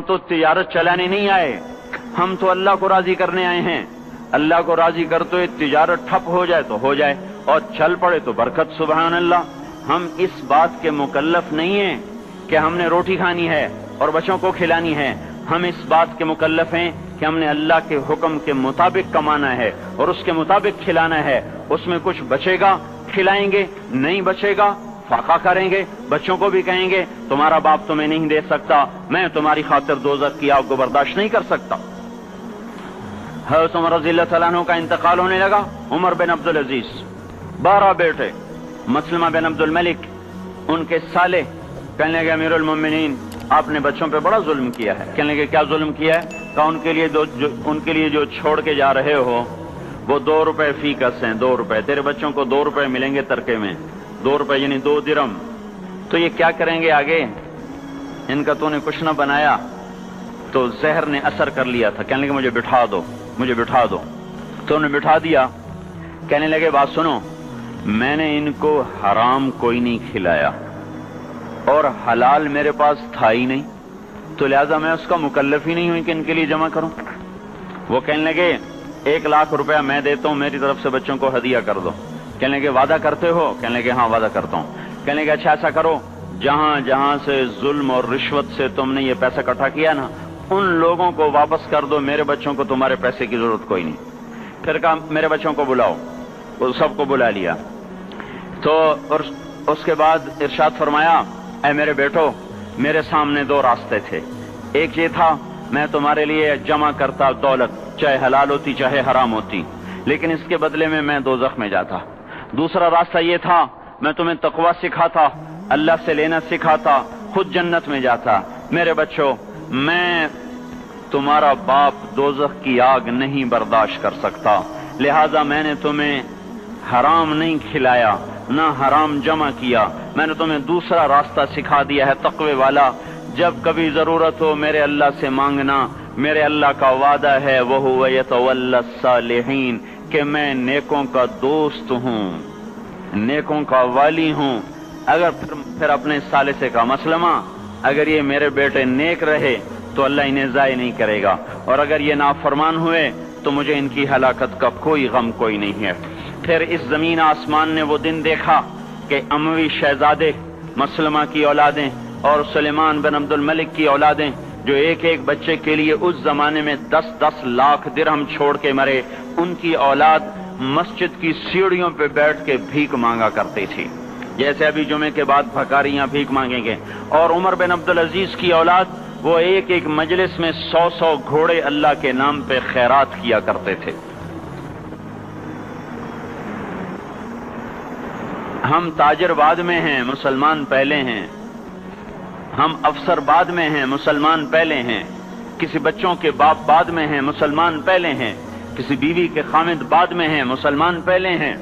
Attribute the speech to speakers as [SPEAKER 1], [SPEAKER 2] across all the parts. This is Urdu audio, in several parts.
[SPEAKER 1] تو تجارت چلانے نہیں آئے، ہم تو اللہ کو راضی کرنے آئے ہیں۔ اللہ کو راضی کرتے ہوئے تجارت ٹھپ ہو جائے تو ہو جائے، اور چل پڑے تو برکت، سبحان اللہ۔ ہم اس بات کے مکلف نہیں ہیں کہ ہم نے روٹی کھانی ہے اور بچوں کو کھلانی ہے، ہم اس بات کے مکلف ہیں کہ ہم نے اللہ کے حکم کے مطابق کمانا ہے اور اس کے مطابق کھلانا ہے۔ اس میں کچھ بچے گا کھلائیں گے، نہیں بچے گا فاقہ کریں گے، بچوں کو بھی کہیں گے تمہارا باپ تمہیں نہیں دے سکتا، میں تمہاری خاطر دوزخ کی آگ کو برداشت نہیں کر سکتا۔ حضرت عمر رضی اللہ تعالیٰ عنہ کا انتقال ہونے لگا۔ عمر بن عبدالعزیز، 12 بیٹے، مسلمہ بن عبد الملک ان کے سالے، کہنے لگے امیر المومنین آپ نے بچوں پہ بڑا ظلم کیا ہے۔ کہنے لگے کیا ظلم کیا ہے؟ کہا ان کے لیے جو چھوڑ کے جا رہے ہو وہ 2 روپے فی کس ہیں، 2 روپے، تیرے بچوں کو 2 روپے ملیں گے ترکے میں، 2 روپے یعنی 2 درم، تو یہ کیا کریں گے آگے؟ ان کا تو نے کچھ نہ بنایا، تو زہر نے اثر کر لیا تھا۔ کہنے لگے مجھے بٹھا دو، مجھے بٹھا دو، تو انہیں بٹھا دیا۔ کہنے لگے بات سنو، میں نے ان کو حرام کوئی نہیں کھلایا اور حلال میرے پاس تھا ہی نہیں، تو لہذا میں اس کا مکلف ہی نہیں ہوں کہ ان کے لیے جمع کروں۔ وہ کہنے لگے 1 لاکھ روپیہ میں دیتا ہوں، میری طرف سے بچوں کو ہدیہ کر دو۔ کہنے لگے وعدہ کرتے ہو؟ کہنے لگے ہاں وعدہ کرتا ہوں۔ کہنے لگے اچھا ایسا کرو، جہاں جہاں سے ظلم اور رشوت سے تم نے یہ پیسہ اکٹھا کیا نا، ان لوگوں کو واپس کر دو، میرے بچوں کو تمہارے پیسے کی ضرورت کوئی نہیں۔ پھر کہا میرے بچوں کو بلاؤ، وہ سب کو بلا لیا۔ تو اس کے بعد ارشاد فرمایا اے میرے بیٹو، میرے سامنے 2 راستے تھے، ایک یہ تھا میں تمہارے لیے جمع کرتا دولت، چاہے حلال ہوتی چاہے حرام ہوتی، لیکن اس کے بدلے میں دوزخ میں جاتا۔ دوسرا راستہ یہ تھا میں تمہیں تقویٰ سکھاتا، اللہ سے لینا سکھاتا، خود جنت میں جاتا۔ میرے بچوں، میں تمہارا باپ دوزخ کی آگ نہیں برداشت کر سکتا، لہذا میں نے تمہیں حرام نہیں کھلایا نہ حرام جمع کیا، میں نے تمہیں دوسرا راستہ سکھا دیا ہے تقوی والا۔ جب کبھی ضرورت ہو میرے اللہ سے مانگنا، میرے اللہ کا وعدہ ہے وَهُوَ يَتَوَلَّى الصَّالِحِينَ کہ میں نیکوں کا دوست ہوں، نیکوں کا والی ہوں۔ اگر پھر اپنے ثالثے کا مسلمہ، اگر یہ میرے بیٹے نیک رہے تو اللہ انہیں ضائع نہیں کرے گا، اور اگر یہ نافرمان ہوئے تو مجھے ان کی ہلاکت کا کوئی غم کوئی نہیں ہے۔ پھر اس زمین آسمان نے وہ دن دیکھا کہ اموی شہزادے، مسلمہ کی اولادیں اور سلیمان بن عبد الملک کی اولادیں، جو ایک ایک بچے کے لیے اس زمانے میں 10-10 لاکھ درہم چھوڑ کے مرے، ان کی اولاد مسجد کی سیڑھیوں پہ بیٹھ کے بھیک مانگا کرتی تھی، جیسے ابھی جمعے کے بعد بھکاریاں بھیک مانگیں گے۔ اور عمر بن عبدالعزیز کی اولاد، وہ ایک ایک مجلس میں 100 گھوڑے اللہ کے نام پہ خیرات کیا کرتے تھے۔ ہم تاجر بعد میں ہیں، مسلمان پہلے ہیں، ہم افسر بعد میں ہیں، مسلمان پہلے ہیں، کسی بچوں کے باپ بعد میں ہیں، مسلمان پہلے ہیں، کسی بیوی کے خامد بعد میں ہیں، مسلمان پہلے ہیں،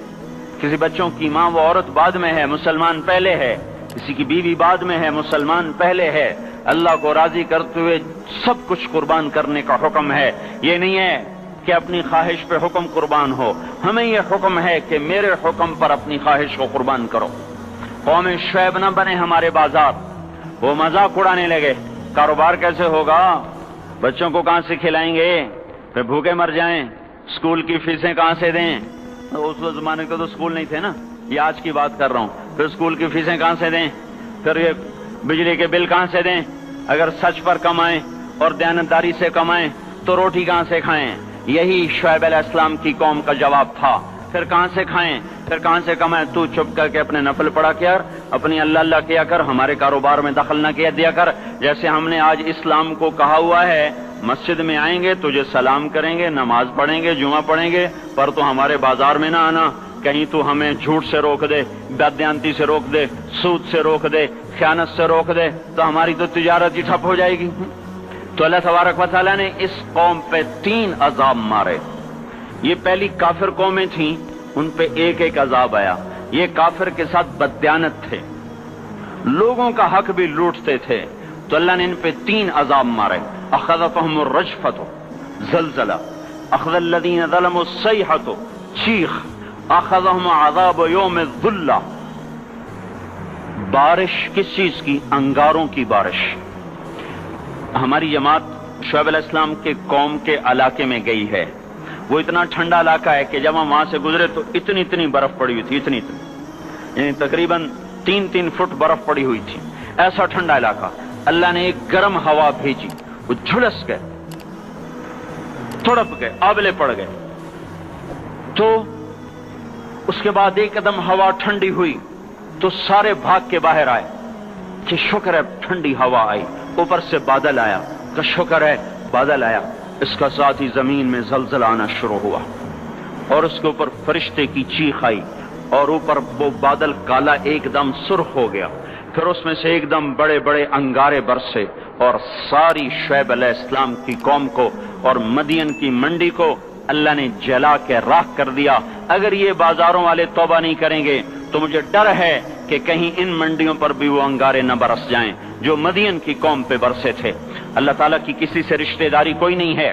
[SPEAKER 1] کسی بچوں کی ماں و عورت بعد میں ہے، مسلمان پہلے ہے، کسی کی بیوی بعد میں ہے، مسلمان پہلے ہے۔ اللہ کو راضی کرتے ہوئے سب کچھ قربان کرنے کا حکم ہے، یہ نہیں ہے کہ اپنی خواہش پہ حکم قربان ہو، ہمیں یہ حکم ہے کہ میرے حکم پر اپنی خواہش کو قربان کرو۔ قوم شعیب نہ بنے ہمارے بازار، وہ مذاق اڑانے لگے، کاروبار کیسے ہوگا، بچوں کو کہاں سے کھلائیں گے، پھر بھوکے مر جائیں، اسکول کی فیسیں کہاں سے دیں۔ اس زمانے کے تو اسکول نہیں تھے نا، یہ آج کی بات کر رہا ہوں، پھر اسکول کی فیسیں کہاں سے دیں، پھر یہ بجلی کے بل کہاں سے دیں، اگر سچ پر کمائیں اور دیانتداری سے کمائیں تو روٹی کہاں سے کھائیں۔ یہی شعیب علیہ السلام کی قوم کا جواب تھا، پھر کہاں سے کھائیں، پھر کہاں سے کمائیں، تو چپ کر کے اپنے نفل پڑھا کر، اپنی اللہ اللہ کیا کر، ہمارے کاروبار میں دخل نہ کیا دیا کر۔ جیسے ہم نے آج اسلام کو کہا ہوا ہے، مسجد میں آئیں گے تجھے سلام کریں گے، نماز پڑھیں گے، جمعہ پڑھیں گے، پر تو ہمارے بازار میں نہ آنا، کہیں تو ہمیں جھوٹ سے روک دے، بددیانتی سے روک دے، سود سے روک دے، خیانت سے روک دے، تو ہماری تو تجارت ہی ٹھپ ہو جائے گی۔ تو اللہ تبارک و تعالیٰ نے اس قوم پہ 3 عذاب مارے۔ یہ پہلی کافر قومیں تھیں، ان پہ ایک ایک عذاب آیا۔ یہ کافر کے ساتھ بددیانت تھے، لوگوں کا حق بھی لوٹتے تھے، تو اللہ نے ان پہ 3 عذاب مارے۔ اخذتهم الرجفۃ، زلزلہ، اخذ الذین ظلموا الصیحۃ، چیخ، اخذهم عذاب یوم الذلہ، بارش کس چیز کی؟ انگاروں کی بارش۔ ہماری جماعت شعیب علیہ السلام کے قوم کے علاقے میں گئی ہے. وہ اتنا ٹھنڈا علاقہ ہے کہ جب ہم وہاں سے گزرے تو اتنی برف پڑی ہوئی تھی, اتنی یعنی تقریباً 3 فٹ برف پڑی ہوئی تھی. ایسا ٹھنڈا علاقہ. اللہ نے ایک گرم ہوا بھیجی, وہ جھلس گئے, تڑپ گئے, آبلے پڑ گئے. تو اس کے بعد ایک قدم ہوا ٹھنڈی ہوئی تو سارے بھاگ کے باہر آئے کہ شکر ہے ٹھنڈی ہوا آئی. اوپر سے بادل آیا کہ شکر ہے بادل آیا. اس کا ساتھ ہی زمین میں زلزلہ آنا شروع ہوا اور اس کے اوپر فرشتے کی چیخ آئی اور اوپر وہ بادل کالا ایک دم سرخ ہو گیا. پھر اس میں سے ایک دم بڑے بڑے انگارے برسے اور ساری شعیب علیہ السلام کی قوم کو اور مدین کی منڈی کو اللہ نے جلا کے راکھ کر دیا. اگر یہ بازاروں والے توبہ نہیں کریں گے تو مجھے ڈر ہے کہ کہیں ان منڈیوں پر بھی وہ انگارے نہ برس جائیں جو مدین کی قوم پہ برسے تھے. اللہ تعالیٰ کی کسی سے رشتہ داری کوئی نہیں ہے.